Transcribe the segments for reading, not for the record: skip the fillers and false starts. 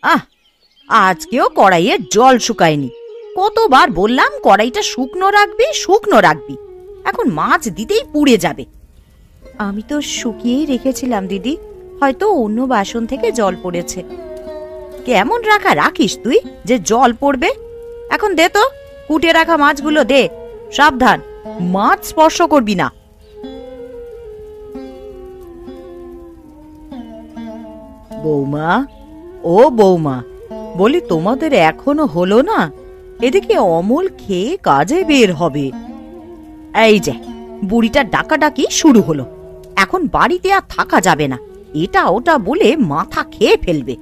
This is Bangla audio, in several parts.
আহ, আজকেও কড়াইয়ের জল শুকায়নি। কতবার বললাম কড়াইটা শুকনো রাখবি শুকনো রাখবি, এখন মাছ দিতেই পুড়ে যাবে। আমি তো শুকিয়েই রেখেছিলাম দিদি, হয়তো অন্য বাসন থেকে জল পড়েছে। কেমন রাখা রাখিস তুই যে জল পড়বে? এখন দে তো, কুটে রাখা মাছগুলো দে। সাবধান, মাছ স্পর্শ করবি না। বৌমা, ও বৌমা, বলি তোমাদের এখনো হলো না? এদিকে অমল খেয়ে কাজে বের হবে। এই যে বুড়িটা ডাকাডাকি শুরু হলো, এখন বাড়িতে আর থাকা যাবে না, এটা ওটা বলে মাথা খেয়ে ফেলবে।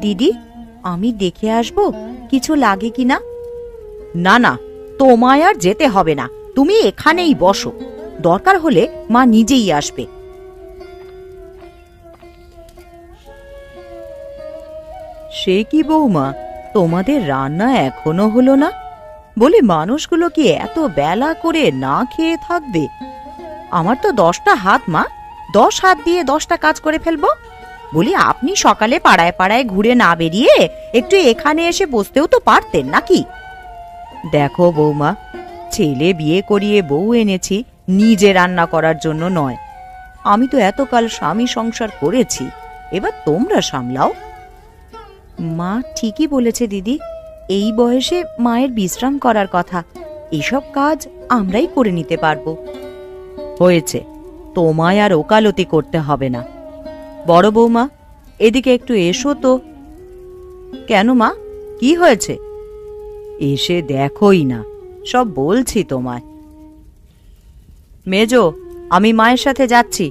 দিদি, আমি দেখে আসবো কিছু লাগে কিনা। না না, তোমায় আর যেতে হবে না, তুমি এখানেই বসো, দরকার হলে মা নিজেই আসবে। সে কি বৌমা, তোমাদের রান্না এখনো হলো না? বলি মানুষগুলো কি এত বেলা করে না খেয়ে থাকবে? আমার তো 10টা হাত মা, 10 হাত দিয়ে 10টা কাজ করে ফেলবো। বলি আপনি সকালে পাড়ায় পাড়ায় ঘুরে না বেরিয়ে একটু এখানে এসে বসতেও তো পারতেন নাকি? দেখো বৌমা, ছেলে বিয়ে করিয়ে বউ এনেছি নিজে রান্না করার জন্য নয়। আমি তো এতকাল স্বামী সংসার করেছি, এবার তোমরা সামলাও। মা ঠিকই বলেছে দিদি, এই বয়সে মায়ের বিশ্রাম করার কথা, এসব কাজ আমরাই করে নিতে পারবো। হয়েছে, তোমায় আর ওকালতি করতে হবে না। বড় বৌমা, এদিকে একটু এসো তো। কেন মা, কি হয়েছে? এসে দেখোই না, সব বলছি তোমায়। মেজো, আমি মায়ের সাথে যাচ্ছি,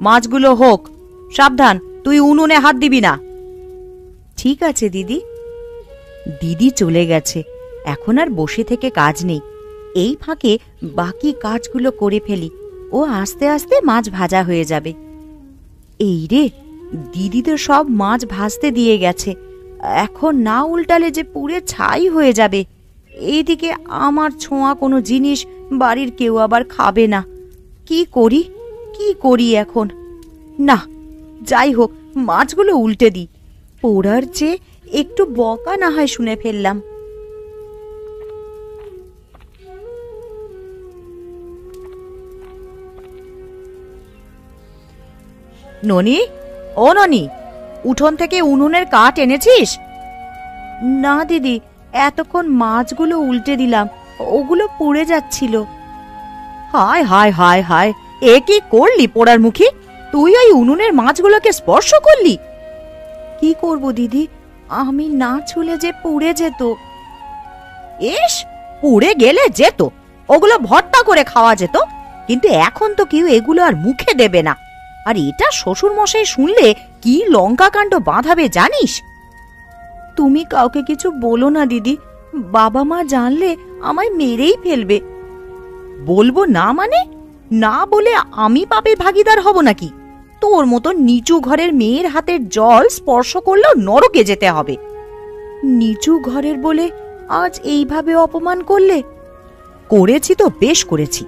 মাছগুলো হোক। সাবধান, তুই উনুনে হাত দিবি না। ঠিক আছে দিদি। দিদি চলে গেছে, এখন আর বসে থেকে কাজ নেই, এই ফাঁকে বাকি কাজগুলো করে ফেলি, ও আস্তে আস্তে মাছ ভাজা হয়ে যাবে। এই রে, দিদি তো সব মাছ ভাজতে দিয়ে গেছে, এখন না উল্টালে যে পুড়ে ছাই হয়ে যাবে। এইদিকে আমার ছোঁয়া কোনো জিনিস বাড়ির কেউ আবার খাবে না। কি করি কি করি এখন? না, যাই হোক, মাছগুলো উল্টে দিই, পোড়ার চেয়ে একটু বকা না হয় শুনে ফেললাম। ননি, ও ননি, উঠোন থেকে উনুনের কাঠ এনেছিস? না দিদি, এতক্ষণ মাছগুলো উল্টে দিলাম, ওগুলো পুড়ে যাচ্ছিল। হায় হায় হায় হায়, এ কি করলি পোড়ার মুখী? তুই ওই উনুনের মাছগুলোকে স্পর্শ করলি? কি করব দিদি, আমি না ছুলে যে পুড়ে যেত। ইস, পুড়ে গেলে যেত, ওগুলো ভর্তা করে খাওয়া যেত, কিন্তু এখন তো কেউ এগুলো আর মুখে দেবে না। আর এটা শ্বশুর মশাই শুনলে কি লঙ্কা কাণ্ড বাঁধাবে জানিস? তুমি কাউকে কিছু বলো না দিদি, বাবা মা জানলে আমায় মেরেই ফেলবে। বলবো না মানে? না বলে আমি পাপে ভাগীদার হব নাকি? তোর মতো নিচু ঘরের মেয়ের হাতের জল স্পর্শ করলেও নরকে যেতে হবে। নিচু ঘরের বলে আজ এইভাবে অপমান করলে? করেছি তো বেশ করেছি,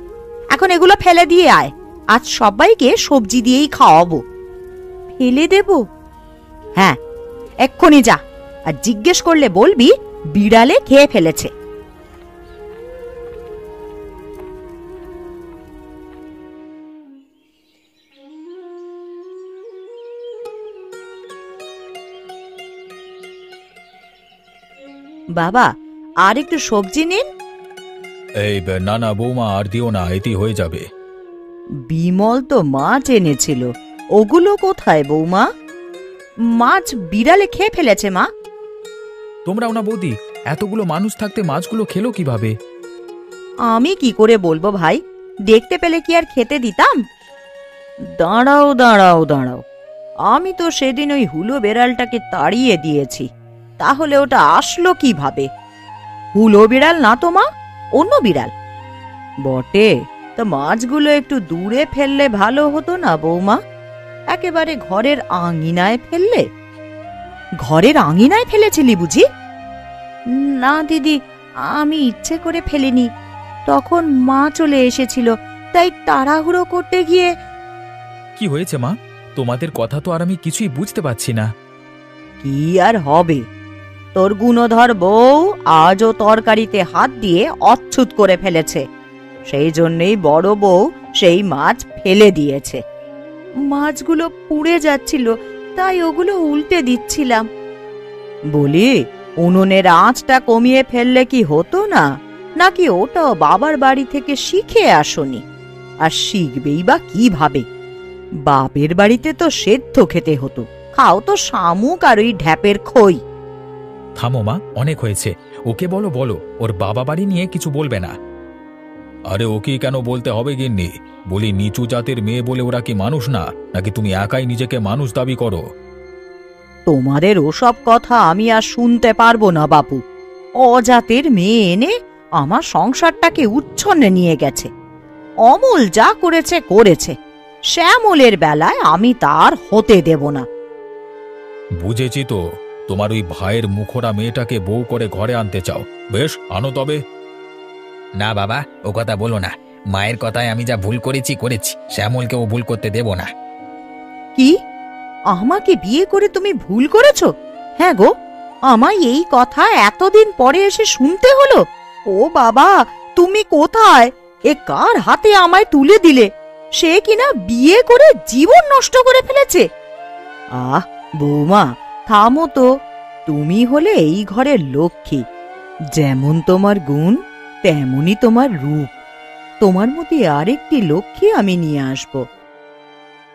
এখন এগুলো ফেলে দিয়ে আয়, আজ সবাইকে সবজি দিয়েই খাওয়াবো। ফেলে দেব? হ্যাঁ, এক্ষুনি যা, আর জিজ্ঞেস করলে বলবি বিড়ালে খেয়ে ফেলেছে। বাবা, আর একটু সবজি নিন। এই না না বৌমা, আর দিও না, এতেই হয়ে যাবে। বিমল তো মাছ এনেছিল, ওগুলো কোথায় বৌমা? মাছ বিড়ালে খেয়ে ফেলেছে মা। তোমরাও না বৌদি, এতগুলো মানুষ থাকতে মাছগুলো খেলো কিভাবে? আমি কি করে বলবো ভাই, দেখতে পেলে কি আর খেতে দিতাম? দাঁড়াও দাঁড়াও দাঁড়াও, আমি তো সেদিন ওই হুলো বেড়ালটাকে তাড়িয়ে দিয়েছি, তাহলে ওটা আসলো কিভাবে? হুলো বিড়াল না তো মা, অন্য বিড়াল। বটে, তা মাছগুলো একটু দূরে ফেললে ভালো হতো না বৌমা? একেবারে ঘরের আঙিনায় ফেললে। ঘরের আঙিনায় ফেলেছিলি বুঝি? না দিদি, আমি ইচ্ছে করে ফেলিনি, তখন মা চলে এসেছিল, তাই তাড়াহুড়ো করতে গিয়ে। কি হয়েছে মা? তোমাদের কথা তো আর আমি কিছুই বুঝতে পারছি না। কি আর হবে, তোর গুণধর বউ আজও তরকারিতে হাত দিয়ে অচ্ছুত করে ফেলেছে। সেই জন্যই বড় বউ সেই মাছ ফেলে দিয়েছে। মাছগুলো পুড়ে যাচ্ছিল, তাই ওগুলো উল্টে দিচ্ছিলাম। বলি, উনুনের আঁচটা কমিয়ে ফেললে কি হতো না? নাকি ওটাও বাবার বাড়ি থেকে শিখে আসনি? আর শিখবেই বা কিভাবে? বাপের বাড়িতে তো সেদ্ধ খেতে হতো, খাও তো শামুক আর ওই ঢ্যাপের খই। থামো মা, অনেক হয়েছে। ওকে বলো বলো, ওর বাবা বাড়ি নিয়ে কিছু বলবে না। আরে ওকে কেন বলতে হবে গিন্নি? বলি, নিচু জাতের মেয়ে বলে ওরা কি মানুষ না? নাকি তুমি একাই নিজেকে মানুষ দাবি করো? তোমাদের ওসব কথা আমি আর শুনতে পারবো না বাপু। অজাতের মেয়ে এনে আমার সংসারটাকে উচ্ছন্নে নিয়ে গেছে। অমল যা করেছে করেছে, শ্যামলের বেলায় আমি তার হতে দেব না। বুঝেছি তো, তোমার ওই ভাইয়ের মুখরা মেয়েটাকে বউ করে ঘরে আনতে চাও। বেশ, আনো তবে। না বাবা, ও কথা বলো না। মায়ের কথায় আমি যা ভুল করেছি করেছি, শ্যামলকে ও ভুল করতে দেব না। কি? আমাকে বিয়ে করে তুমি ভুল করেছো? হ্যাঁ গো, আমায় এই কথা এতদিন পরে এসে শুনতে হলো। ও বাবা, তুমি কোথায়? এ কার হাতে আমায় তুলে দিলে? সে কিনা বিয়ে করে জীবন নষ্ট করে ফেলেছে। আহ বৌমা, থামো তো। তুমি হলে এই ঘরের লক্ষ্মী। যেমন তোমার গুণ, তেমনই তোমার রূপ। তোমার মধ্যে আরেকটি লক্ষ্মী আমি নিয়ে আসব।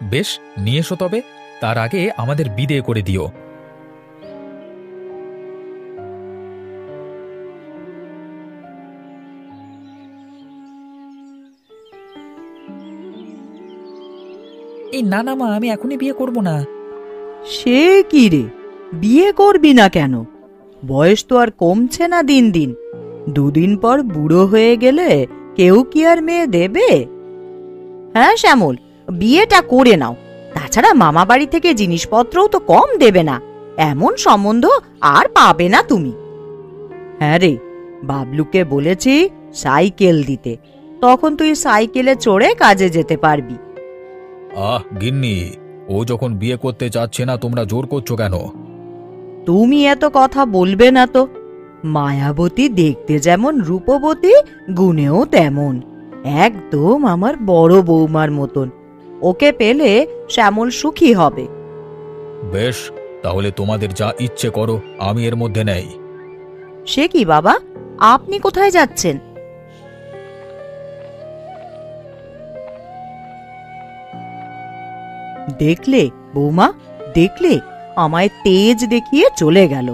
বেশ, নিয়ে এসো তবে। তার আগে আমাদের বিদে করে দিও। এই না না মা, আমি এখনই বিয়ে করব না। সে কি রে, বিয়ে করবি না কেন? বয়স তো আর কমছে না দিন দিন। দুদিন পর বুড়ো হয়ে গেলে কেউ কি আর মেয়ে দেবে? হ্যাঁ শ্যামল, বিয়েটা করে নাও। তাছাড়া মামা বাড়ি থেকে জিনিসপত্রও তো কম দেবে না। এমন সম্বন্ধ আর পাবে না তুমি। হ্যাঁ রে, বাবলুকে বলেছি সাইকেল দিতে, তখন তুই সাইকেলে চড়ে কাজে যেতে পারবি। আহ গিন্নি, ও যখন বিয়ে করতে চাচ্ছে না, তোমরা জোর করছো কেন? তুমি এত কথা বলবে না তো। মায়াবতী দেখতে যেমন রূপবতী, গুণেও তেমন। একদম আমার বড় বৌমার মতন। ওকে পেলে শ্যামল সুখী হবে। বেশ, তাহলে তোমাদের যা ইচ্ছে করো, আমি এর মধ্যে নেই। সে কি বাবা, আপনি কোথায় যাচ্ছেন? দেখলে বৌমা, দেখলে? আমায় তেজ দেখিয়ে চলে গেল।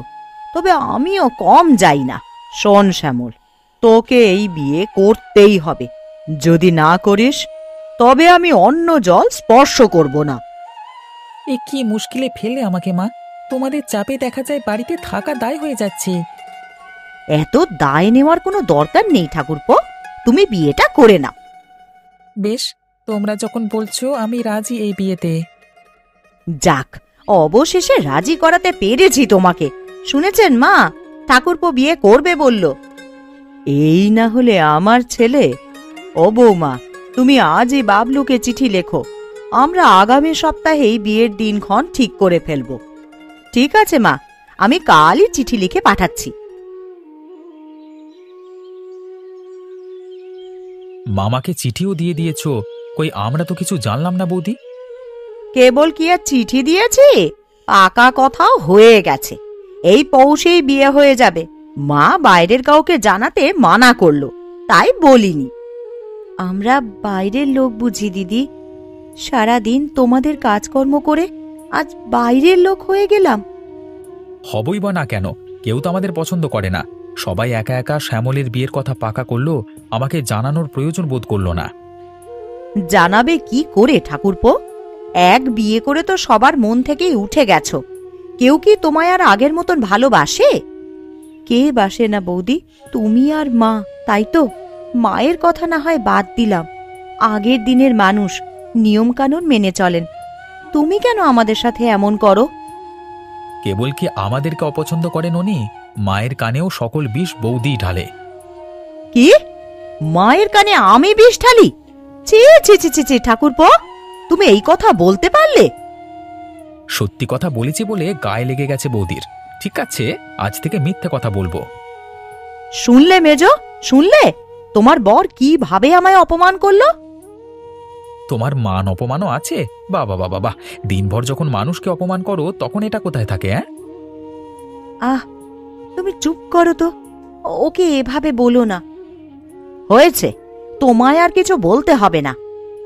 তবে আমিও কম যাই না। শোন শ্যামল, তোকে এই বিয়ে করতেই হবে। যদি না করিস, তবে আমি অন্য জল স্পর্শ করব না। এ কি মুশকিলে ফেলে আমাকে মা। তোমাদের চাপে দেখা যায় বাড়িতে থাকা দায় হয়ে যাচ্ছে। এত দায় নেওয়ার কোনো দরকার নেই ঠাকুরপো। তুমি বিয়েটা করে নাও। বেশ, তোমরা যখন বলছো আমি রাজি এই বিয়েতে। যাক, অবশেষে রাজি করাতে পেরেছি তোমাকে। শুনেছেন মা, ঠাকুরপো বিয়ে করবে বলল। এই না হলে আমার ছেলে। ও বৌমা, তুমি আজই বাবলুকে চিঠি লেখো। আমরা আগামী সপ্তাহেই বিয়ের দিনক্ষণ ঠিক করে ফেলব। ঠিক আছে মা, আমি কালই চিঠি লিখে পাঠাচ্ছি। মামাকে চিঠিও দিয়ে দিয়েছো? কই, আমরা তো কিছু জানলাম না বৌদি। কেবল কি আর চিঠি দিয়েছি, পাকা কথাও হয়ে গেছে। এই পৌষেই বিয়ে হয়ে যাবে। মা বাইরের কাউকে জানাতে মানা করলো, তাই বলিনি। আমরা বাইরের লোক বুঝি দিদি? সারাদিন তোমাদের কাজকর্ম করে আজ বাইরের লোক হয়ে গেলাম। হবই বা না কেন, কেউ তো আমাদের পছন্দ করে না। সবাই একা একা শ্যামলের বিয়ের কথা পাকা করলো, আমাকে জানানোর প্রয়োজন বোধ করলো না। জানাবে কি করে ঠাকুরপো? এক বিয়ে করে তো সবার মন থেকেই উঠে গেছো। কেউ কি তোমায় আর আগের মতন ভালোবাসে? কে বাসে না বৌদি? তুমি আর মা, তাই তো? মায়ের কথা না হয় বাদ দিলাম। আগের দিনের মানুষ, নিয়ম কানুন মেনে চলেন। তুমি কেন আমাদের সাথে এমন করো? কেবল কি আমাদেরকে অপছন্দ করেন উনি? মায়ের কানেও সকল বিষ বৌদি ঢালে। কি? মায়ের কানে আমি বিষ ঢালি? ছি ছি ছি ছি ছি ঠাকুরপো, তুমি এই কথা বলতে পারলে? সত্যি কথা বলেছি বলে গায়ে লেগে গেছে বৌদির। ঠিক আছে, আজ থেকে মিথ্যে কথা বলবো। শুনলে মেজো, শুনলে তোমার বর কিভাবে আমায় অপমান করলো? তোমার মান অপমানও আছে? বাবা বাবা বাহ, দিনভর যখন মানুষকে অপমান করো তখন এটা কোথায় থাকে? হ্যাঁ, আহ, তুমি চুপ করো তো, ওকে এভাবে বলো না। হয়েছে, তোমায় আর কিছু বলতে হবে না।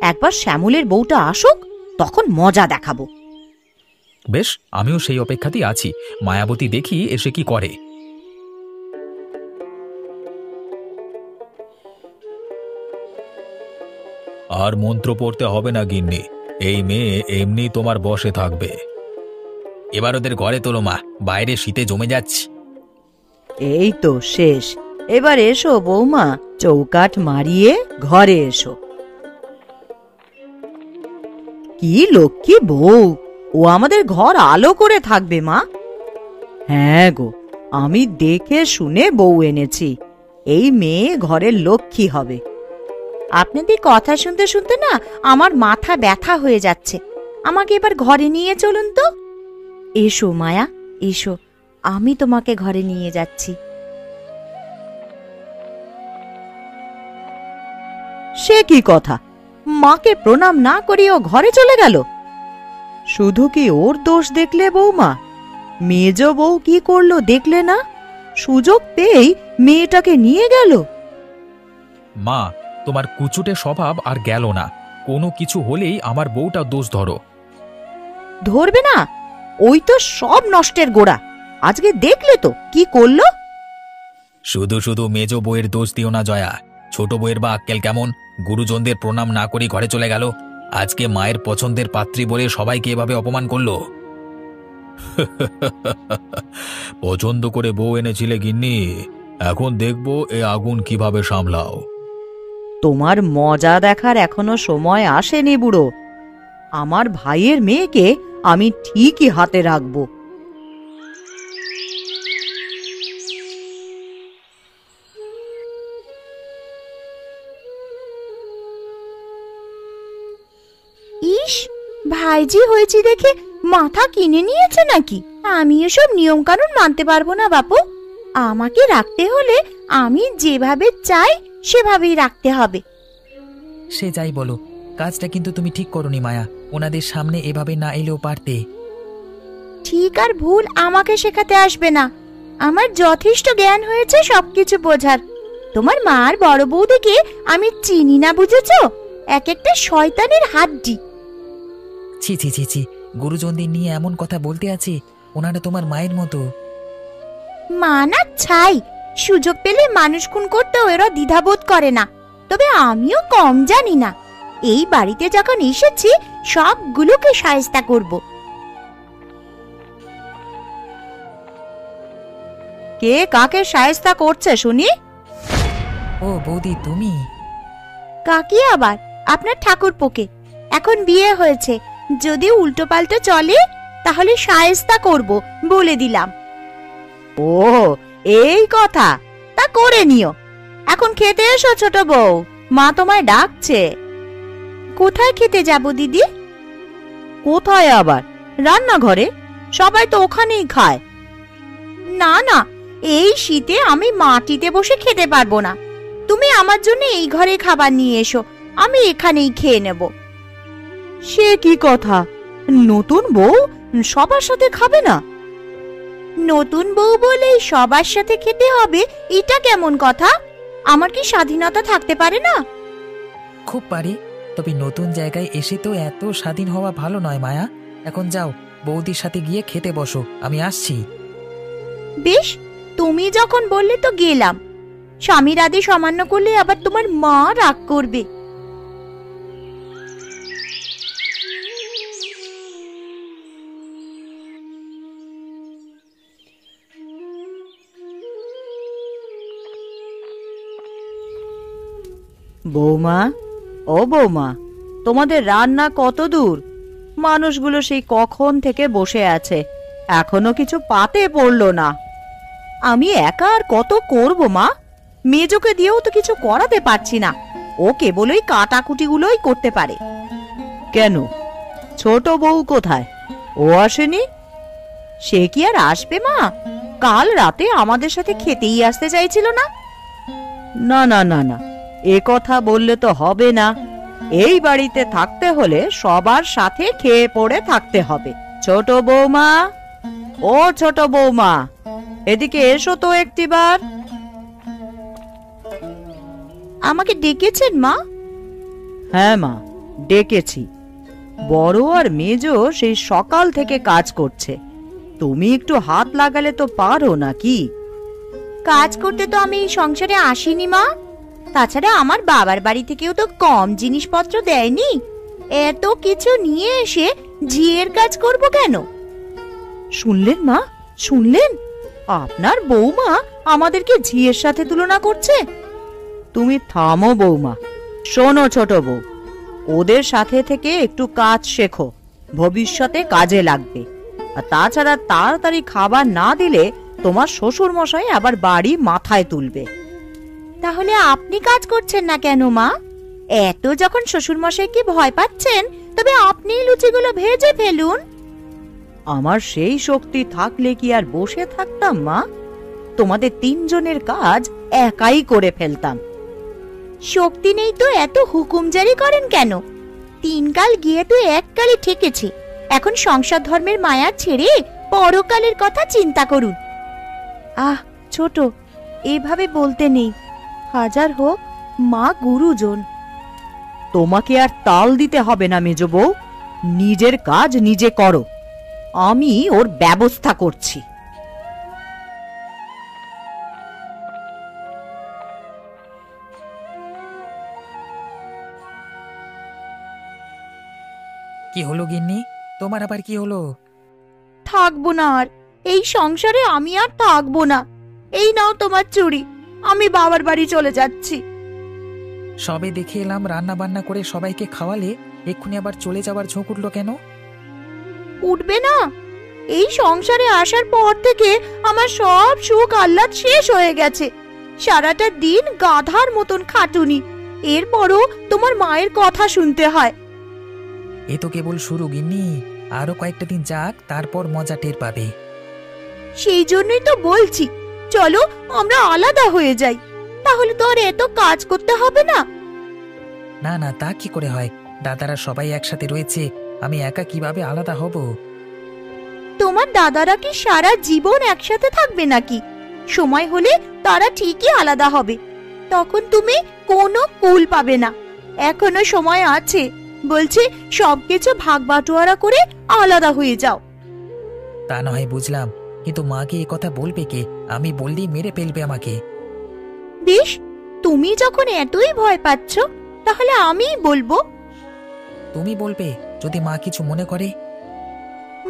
একবার শ্যামলের বউটা আসুক, তখন মজা দেখাবো। বেশ, আমিও সেই অপেক্ষাতেই আছি। মায়াবতী দেখি এসে কি করে। আর মন্ত্র পড়তে হবে না গিন্নি, এই মেয়ে এমনি তোমার বশে থাকবে। এবার ওদের ঘরে তোলো মা, বাইরে শীতে জমে যাচ্ছি। এই তো শেষ, এবার এসো বৌমা, চৌকাঠ মারিয়ে ঘরে এসো। কি লক্ষ্মী বউ, ও আমাদের ঘর আলো করে থাকবে মা। হ্যাঁ গো, আমি দেখে শুনে বউ এনেছি, এই মেয়ে ঘরের লক্ষ্মী হবে। আপনাদের কথা শুনতে শুনতে না আমার মাথা ব্যথা হয়ে যাচ্ছে। আমাকে এবার ঘরে নিয়ে চলুন তো। এসো মায়া, এসো, আমি তোমাকে ঘরে নিয়ে যাচ্ছি। সে কি কথা, মাকে প্রণাম না করিয়ে ও ঘরে চলে গেল? শুধু কি ওর দোষ দেখলে বৌমা? মেজ বউ কি করলো দেখলে না? সুযোগ পেয়েই মেয়েটাকে নিয়ে গেল। মা, তোমার কুচুটে স্বভাব আর গেল না। কোনো কিছু হলেই আমার বউটা দোষ ধরো। ধরবে না? ওই তো সব নষ্টের গোড়া। আজকে দেখলে তো কি করলো। শুধু শুধু মেজ বউয়ের দোষ দিও না জয়া। ছোট বউয়ের বা আক্কেল কেমন, গুরুজনদের প্রণাম না করে ঘরে চলে গেল। আজকে মায়ের পছন্দের পাত্রী বলে সবাইকে এভাবে অপমান করলো। পছন্দ করে বউ এনেছিলে গিন্নি, এখন দেখবো এ আগুন কিভাবে সামলাও। তোমার মজা দেখার এখনো সময় আসেনি বুড়ো। আমার ভাইয়ের মেয়েকে আমি ঠিকই হাতে রাখবো। ইস, ভাইজি হয়েছে দেখে মাথা কিনে নিয়েছে নাকি? আমি এসব নিয়ম কানুন মানতে পারবো না বাপু। আমাকে রাখতে হলে আমি যেভাবে চাই সেভাবেই রাখতে হবে। সে যাই বলো, কাজটা কিন্তু তুমি ঠিক করনি মায়া। ওনাদের সামনে এভাবে না এলেও পারতে। ঠিক আর ভুল আমাকে শেখাতে আসবে না। আমার যথেষ্ট জ্ঞান হয়েছে সবকিছু বোঝার। তোমার মার বড় বৌদিকে আমি চিনি না, বুঝেছো? এক একটা শয়তানের হাড্ডি। ছি ছি ছি ছি, গুরুজনদের নিয়ে এমন কথা বলতে আছে? ওনারা তোমার মায়ের মতো। মা না ছাই, সুযোগ পেলে মানুষ খুন করতে ওরা দ্বিধাবোধ করে না। তবে আমিও কম জানি না। এই বাড়িতে যখন এসেছি সবগুলোকে শায়েস্তা করব। কে কাকে শায়েস্তা করছে শুনি? ও বৌদি, তুমি? কাকি আবার? আপনার ঠাকুরপোকে। এখন বিয়ে হয়েছে, যদি উল্টো পাল্টো চলে তাহলে শায়েস্তা করব, বলে দিলাম। ও, এই কথা, তা করে নিও। এখন খেতে এসো ছোট বউ, মা তোমায় ডাকছে। কোথায় খেতে যাব দিদি? কোথায় আবার? রান্নাঘরে, সবাই তো ওখানেই খায়। না না, এই শীতে আমি মাটিতে বসে খেতে পারবো না। তুমি আমার জন্য এই ঘরে খাবার নিয়ে এসো, আমি এখানেই খেয়ে নেব। সে কি কথা, নতুন বউ সবার সাথে খাবে না? নতুন বউ বলেই সবার সাথে খেতে হবে, এটা কেমন কথা? আমার কি স্বাধীনতা থাকতে পারে না? খুব পারি, তবে নতুন জায়গায় এসে তো এত স্বাধীন হওয়া ভালো নয় মায়া। এখন যাও, বৌদির সাথে গিয়ে খেতে বসো, আমি আসছি। বেশ, তুমি যখন বললে তো গেলাম। স্বামীর আদেশ অমান্য করলে আবার তোমার মা রাগ করবে। বৌমা, ও বৌমা, তোমাদের রান্না কত দূর? মানুষগুলো সেই কখন থেকে বসে আছে, এখনো কিছু পাতে পড়লো না। আমি একা আর কত করব মা? মেজোকে দিয়েও তো কিছু করাতে পারছি না। ও কেবল ওই কাটাকুটিগুলোই করতে পারে। কেন, ছোট বউ কোথায়? ও আসেনি? সে কি আর আসবে মা? কাল রাতে আমাদের সাথে খেতেই আসতে চাইছিল না। না না না না, এ কথা বললে তো হবে না। এই বাড়িতে থাকতে হলে সবার সাথে খেয়ে পড়ে থাকতে হবে। ছোট বৌমা, ও ছোট বৌমা, এদিকে এসো তো একটিবার। আমাকে ডেকেছেন মা? হ্যাঁ মা, ডেকেছি। বড় আর মেজো সেই সকাল থেকে কাজ করছে, তুমি একটু হাত লাগালে তো পারো নাকি? কাজ করতে তো আমি এই সংসারে আসিনি মা। তাছাড়া আমার বাবার বাড়ি থেকেও তো কম জিনিসপত্র দেয়নি। এত কিছু নিয়ে এসে ঝিয়ের কাজ করব কেন? শুনলেন মা, শুনলেন? আপনার বৌমা আমাদেরকে ঝিয়ের সাথে তুলনা করছে। তুমি থামো বৌমা। শোনো ছোট বউ, ওদের সাথে থেকে একটু কাজ শেখো, ভবিষ্যতে কাজে লাগবে। আর তাছাড়া তাড়াতাড়ি খাবার না দিলে তোমার শ্বশুর মশাই আবার বাড়ি মাথায় তুলবে। তাহলে আপনি কাজ করছেন না কেন মা? এত যখন শ্বশুর মশাইকে ভয় পাচ্ছেন, তবে আপনি লুচিগুলো ভেজে ফেলুন। আমার সেই শক্তি থাকলে কি আর বসে থাকতাম মা? তোমাদের তিনজনের কাজ একাই করে ফেলতাম। শক্তি নেই তো এত হুকুম জারি করেন কেন? তিনকাল গিয়ে তো এককালে ঠেকেছে। এখন সংসার ধর্মের মায়া ছেড়ে পরকালের কথা চিন্তা করুন। আহ ছোট, এভাবে বলতে নেই। হাজার হোক মা গুরুজন। তোমাকে আর তাল দিতে হবে না মেজ বউ, নিজের কাজ নিজে করো। আমি ওর ব্যবস্থা করছি। কি হলো গিন্নি, তোমার আবার কি হলো? থাকবো না আর এই সংসারে, আমি আর থাকবো না। এই নাও তোমার চুড়ি, আমি বাবার বাড়ি চলে যাচ্ছি। সবে দেখে এলাম রান্না বান্না করে সবাইকে খাওয়ালে, এক্ষুনি আবার চলে যাওয়ার ঝোঁক উঠলো কেন? উঠবে না? এই সংসারে আসার পর থেকে আমার সব সুখ আহ্লাদ শেষ হয়ে গেছে। সারাটা দিন গাধার মতন খাটুনি, এরপরও তোমার মায়ের কথা শুনতে হয়। এ তো কেবল শুরু গিন্নি, আরো কয়েকটা দিন যাক, তারপর মজা টের পাবে। সেই জন্যই তো বলছি, চলো আমরা আলাদা হয়ে যাই, তাহলে তো আর এত কাজ করতে হবে না। না না, তা কি করে হয়? দাদারা সবাই একসাথে রয়েছে, আমি একা কিভাবে আলাদা হব? তোমার দাদারা কি সারা জীবন একসাথে থাকবে নাকি? সময় হলে তারা ঠিকই আলাদা হবে, তখন তুমি কোনো কুল পাবে না। এখনো সময় আছে, বলছি সবকিছু ভাগ বাটোয়ারা করে আলাদা হয়ে যাও। তা নয় বুঝলাম, কিন্তু মাকে এ কথা বলবে কে? আমি বললেই মেরে ফেলবে আমাকে। বেশ, তুমি যখন এতই ভয় পাচ্ছ, তাহলে আমিই বলবো। তুমি বলবে যদি মা কিছু মনে করে?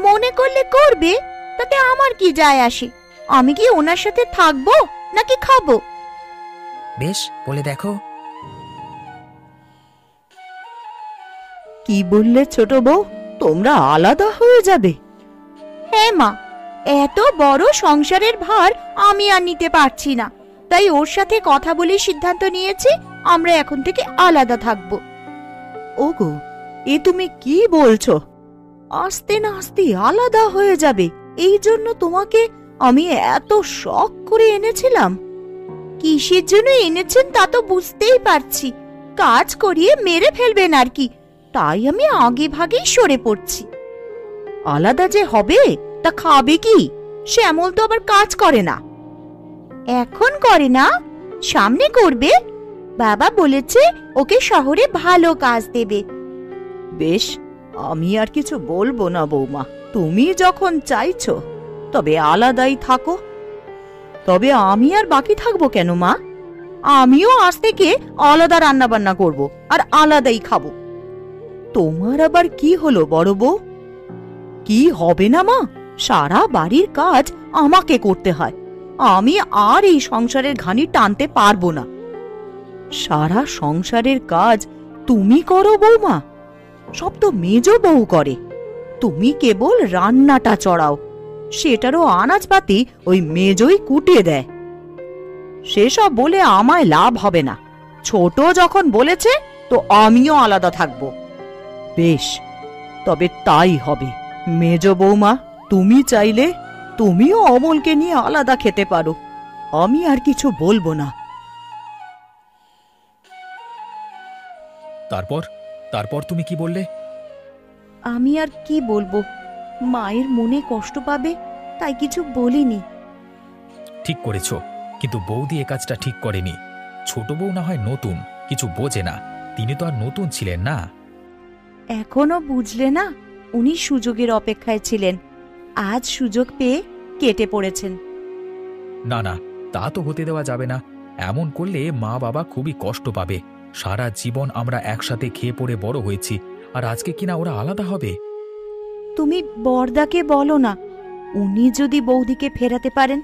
মনে করলে করবে, তাতে আমার কি যায় আসে? আমি কি ওনার সাথে থাকবো নাকি খাবো? বেশ, বলে দেখো। কি বললে ছোট বউ, তোমরা আলাদা হয়ে যাবে? হ্যাঁ মা, এত বড় সংসারের ভার আমি আর নিতে পারছি না, তাই ওর সাথে কথা বলে সিদ্ধান্ত নিয়েছি আমরা এখন থেকে আলাদা থাকব। ওগো, এ তুমি কি বলছো? আস্তে না আস্তে আলাদা হয়ে যাবে, এই জন্য তোমাকে আমি এত শখ করে এনেছিলাম। কিসের জন্য এনেছেন তা তো বুঝতেই পারছি। কাজ করিয়ে মেরে ফেলবেন আর কি, তাই আমি আগে ভাগেই সরে পড়ছি। আলাদা যে হবে, তা খাবে কি? শ্যামল তো আবার কাজ করে না। এখন করে না, সামনে করবে। বাবা বলেছে ওকে শহরে ভালো কাজ দেবে। বেশ, আমি আর কিছু বলবো না বৌমা, তুমি যখন চাইছো তবে আলাদাই থাকো। তবে আমি আর বাকি থাকবো কেন মা? আমিও আজ থেকে আলাদা রান্না বান্না করব আর আলাদাই খাবো। তোমার আবার কি হলো বড় বউ? কি হবে না মা, সারা বাড়ির কাজ আমাকে করতে হয়। আমি আর এই সংসারের ঘানি টানতে পারবো না। সারা সংসারের কাজ তুমি করো বৌমা? সব তো মেজ বউ করে, তুমি কেবল রান্নাটা চড়াও। সেটারও আনাজপাতি ওই মেজই কুটে দেয়। সেসব বলে আমায় লাভ হবে না। ছোট যখন বলেছে, তো আমিও আলাদা থাকবো। বেশ, তবে তাই হবে। মেজ বৌমা, তুমি চাইলে তুমিও অমলকে নিয়ে আলাদা খেতে পারো, আমি আর কিছু বলবো না। তারপর তারপর তুমি কি বললে? আমি আর কি বলবো, মায়ের মনে কষ্ট পাবে তাই কিছু বলিনি। ঠিক করেছ, কিন্তু বৌদি এ কাজটা ঠিক করেনি। ছোট বউ না হয় নতুন, কিছু বোঝে না, তিনি তো আর নতুন ছিলেন না। এখনো বুঝলে না? উনি সুযোগের অপেক্ষায় ছিলেন, আজ সুযোগ পেয়ে কেটে পড়েছেন। না না, তা তো হতে দেওয়া যাবে না। এমন করলে মা বাবা খুবই কষ্ট পাবে। সারা জীবন আমরা একসাথে খেয়ে পড়ে বড় হয়েছি, আর আজকে কিনা ওরা আলাদা হবে। তুমি বরদাকে বলো না, উনি যদি বৌদিকে ফেরাতে পারেন।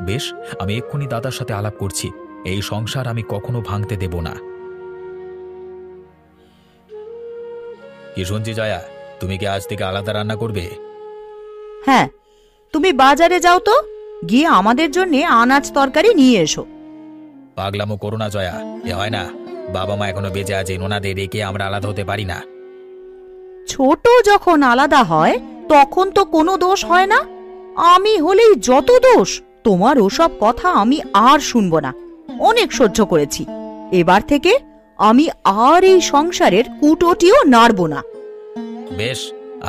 বেশ, আমি এক্ষুনি দাদার সাথে আলাপ করছি। এই সংসার আমি কখনো ভাঙতে দেব না। কি শুনছি জয়া, তুমি কি আজ থেকে আলাদা রান্না করবে? হ্যাঁ, তুমি বাজারে যাও তো, গিয়ে আমাদের জন্য আনাজ তরকারি নিয়ে এসো। পাগলামো করো না জয়া, এ হয় না। বাবা মা এখনো বেঁচে আছেন, ওনাদের রেখে আমরা আলাদা হতে পারি না। ছোট যখন আলাদা হয় তখন তো কোনো দোষ হয় না, আমি হলেই যত দোষ। তোমার ওসব কথা আমি আর শুনবো না, অনেক সহ্য করেছি। এবার থেকে আমি আর এই সংসারের কুটোটিও নাড়ব না। বেশ,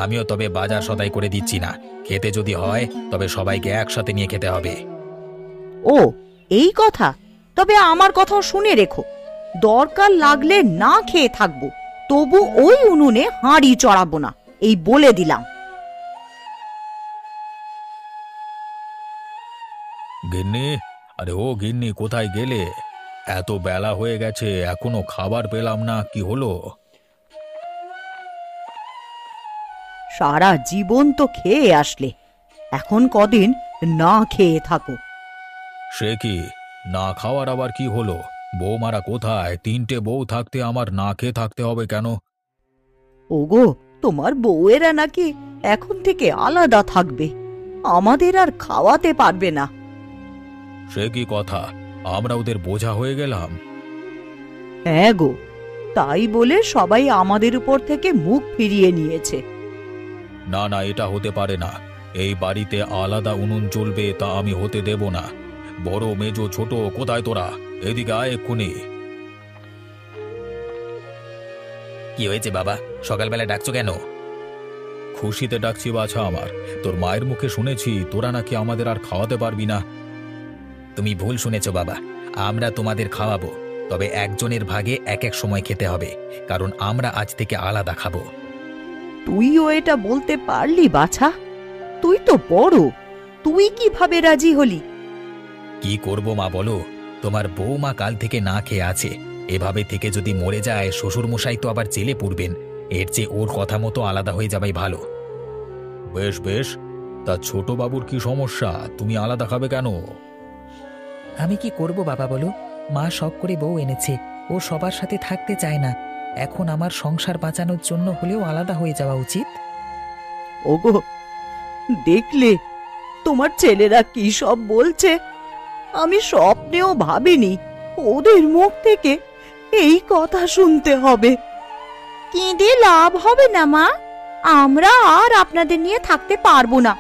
আমিও তবে বাজার সদাই করে দিচ্ছি না। খেতে যদি হয় তবে সবাইকে একসাথে নিয়ে খেতে হবে। ও, এই কথা? তবে আমার কথাও শুনে রেখো, দরকার লাগলে না খেয়ে থাকবো, তবু ওই উনুনে হাঁড়ি চড়াবো না, এই বলে দিলাম। গিন্নি, আরে ও গিন্নি, কোথায় গেলে? এত বেলা হয়ে গেছে, এখনো খাবার পেলাম না, কি হলো? সারা জীবন তো খেয়ে আসলে, এখন কদিন না খেয়ে থাকো। সে কি, না খাওয়ার আবার কি হলো? বৌমারা কোথায়? তিনটে বউ থাকতে আমার না খেয়ে থাকতে হবে কেন? ওগো, তোমার বউয়েরা নাকি এখন থেকে আলাদা থাকবে, আমাদের আর খাওয়াতে পারবে না। সে কি কথা, আমরা ওদের বোঝা হয়ে গেলাম? হ্যাঁ গো, তাই বলে সবাই আমাদের উপর থেকে মুখ ফিরিয়ে নিয়েছে। না না, এটা হতে পারে না। এই বাড়িতে আলাদা উনুন চলবে তা আমি হতে দেব না। বড় মেজ ছোট কোথায় তোরা? এদিকে আয় এক্ষুনি। কি হয়েছে বাবা, সকালবেলা ডাকছো কেন? খুশিতে ডাকছি বাছা আমার। তোর মায়ের মুখে শুনেছি তোরা নাকি আমাদের আর খাওয়াতে পারবি না। তুমি ভুল শুনেছ বাবা, আমরা তোমাদের খাওয়াবো, তবে একজনের ভাগে এক এক সময় খেতে হবে, কারণ আমরা আজ থেকে আলাদা খাবো। তুইও এটা বলতে পারলি বাছা? তুই তো বড়, তুই কিভাবে রাজি হলি? কি করব মা বলো, তোমার বৌমা কাল থেকে না খেয়ে আছে। এভাবে থেকে যদি মরে যায় শ্বশুর মশাই তো আবার জেলে পড়বেন। এর চেয়ে ওর কথা মতো আলাদা হয়ে যাবাই ভালো। বেশ বেশ, তা ছোট বাবুর কি সমস্যা? তুমি আলাদা খাবে কেন? আমি কি করব বাবা বলো, মা শখ করে বউ এনেছে, ও সবার সাথে থাকতে চায় না। এখন আমার সংসার বাঁচানোর জন্য হলেও আলাদা হয়ে যাওয়া উচিত। ওগো, দেখলে তোমার ছেলেরা কি সব বলছে? আমি স্বপ্নেও ভাবিনি ওদের মুখ থেকে এই কথা শুনতে হবে। কেঁদে লাভ হবে না মা, আমরা আর আপনাদের নিয়ে থাকতে পারবো না,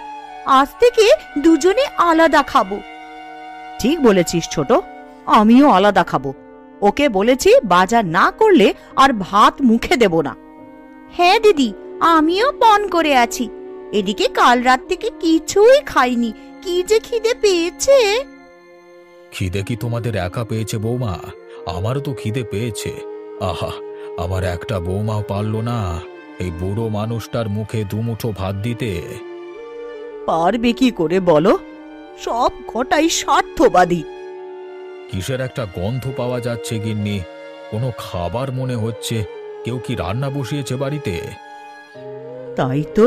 আজ থেকে দুজনে আলাদা খাবো। ঠিক বলেছিস ছোট, আমিও আলাদা খাবো। ওকে বলেছি বাজার না করলে আর ভাত মুখে দেব না। হ্যাঁ দিদি, আমিও পণ করে আছি, এদিকে কাল রাত থেকে কিছুই খাইনি, কি যে খিদে পেয়েছে। খিদে কি তোমাদের একা পেয়েছে বৌমা? আমারও তো খিদে পেয়েছে। আহা, আমার একটা বৌমাও পারল না এই বুড়ো মানুষটার মুখে দুমুঠো ভাত দিতে। পারবে কি করে বলো? সব কটাই স্বার্থবাদী। কিসের একটা গন্ধ পাওয়া যাচ্ছে গিন্নি, কোনো খাবার মনে হচ্ছে। কেউ কি রান্না বসিয়েছে বাড়িতে? তাই তো,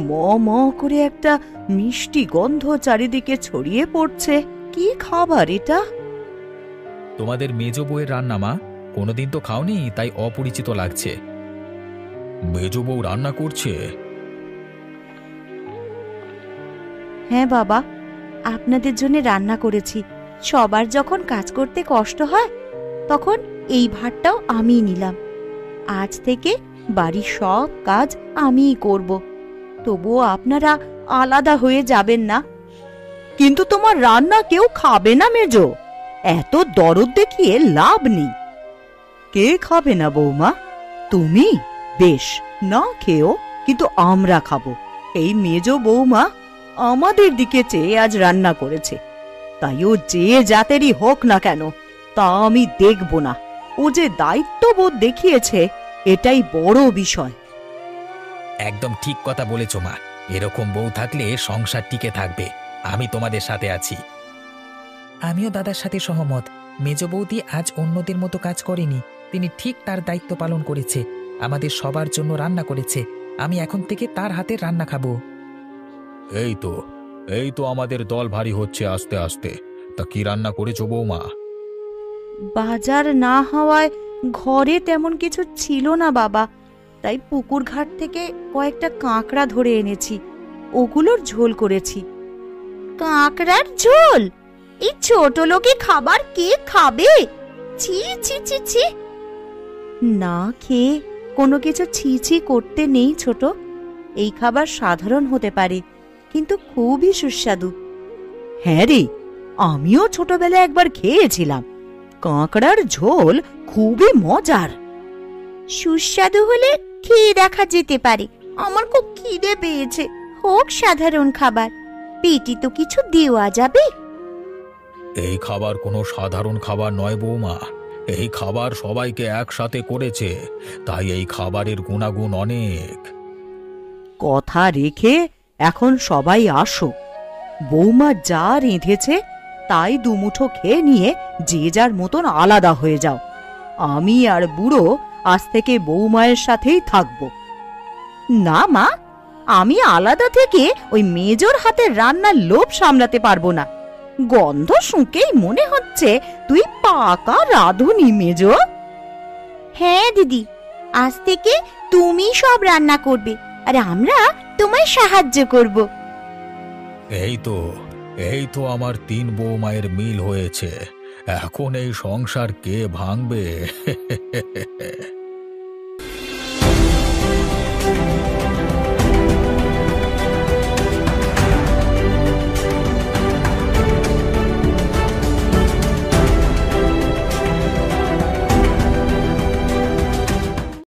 ম ম করে একটা মিষ্টি গন্ধ চারিদিকে ছড়িয়ে পড়ছে। কি খাবার এটা? তোমাদের মেজ বউয়ের রান্না মা, কোনোদিন তো খাওনি তাই অপরিচিত লাগছে। মেজ বউ রান্না করছে? হ্যাঁ বাবা, আপনাদের জন্য রান্না করেছি। সবার যখন কাজ করতে কষ্ট হয় তখন এই ভাতটাও আমিই নিলাম। আজ থেকে বাড়ির সব কাজ আমিই করব, তবুও আপনারা আলাদা হয়ে যাবেন না। কিন্তু তোমার রান্না কেউ খাবে না মেজো, এত দরদ দেখিয়ে লাভ নেই। কে খাবে না বৌমা? তুমি? বেশ, না খেয়েও, কিন্তু আমরা খাবো। এই মেজো বৌমা আমাদের দিকে চেয়ে আজ রান্না করেছে, তাই ও যে জাতেরই হোক না কেন তা আমি দেখব না। ও যে দায়িত্ববোধ দেখিয়েছে এটাই বড় বিষয়। একদম ঠিক কথা বলেছ মা। এরকম বউ থাকলে সংসার টিকে থাকবে। আমি তোমাদের সাথে আছি। আমিও দাদার সাথে সহমত। মেজ বৌদি আজ অন্যদের মতো কাজ করেনি, তিনি ঠিক তার দায়িত্ব পালন করেছে। আমাদের সবার জন্য রান্না করেছে। আমি এখন থেকে তার হাতের রান্না খাবো। এই তো আমাদের দল ভারী হচ্ছে আস্তে আস্তে। তা কি রান্না করেছো বৌমা? বাজার না হওয়ায় ঘরে তেমন কিছু ছিল না বাবা, তাই পুকুর ঘাট থেকে কয়েকটা কাঁকড়া ধরে এনেছি, ওগুলোর ঝোল করেছি। কাঁকড়ার ঝোল? এই ছোট লোকে খাবার কে খাবে? ছি ছি ছি ছি। না খেয়ে কোনো কিছু ছি ছি করতে নেই ছোট। এই খাবার সাধারণ হতে পারে, কিন্তু খুবই সুস্বাদু। হ্যাঁ রে, আমিও ছোটবেলায় একবার খেয়েছিলাম। কাঁকড়ার ঝোল খুবই মজার। সুস্বাদু হলে খেয়ে দেখা যেতে পারে। আমার খুব খিদে পেয়েছে, হোক সাধারণ খাবার, পেটে তো কিছু দেওয়া যাবে। এই খাবার কোনো সাধারণ খাবার নয় বৌমা। এই খাবার সবাইকে একসাথে করেছে, তাই এই খাবারের গুণাগুণ অনেক। কথা রেখে এখন সবাই আসো। বৌমা যা রেঁধেছে তাই দুমুঠো খেয়ে নিয়ে যে যার মতন আলাদা হয়ে যাও। আমি আর বুড়ো আজ থেকে বৌমায়ের সাথেই থাকবো। না মা, আমি আলাদা থেকে ওই মেজর হাতের রান্নার লোভ সামলাতে পারবো না। গন্ধ শুঁকেই মনে হচ্ছে তুই পাকা রাঁধুনি মেজো। হ্যাঁ দিদি, আজ থেকে তুমি সব রান্না করবে আর আমরা তোমায় সাহায্য করব। এই তো আমার 3 বৌমায়ের মিল হয়েছে। এখন এই সংসার কে ভাঙবে?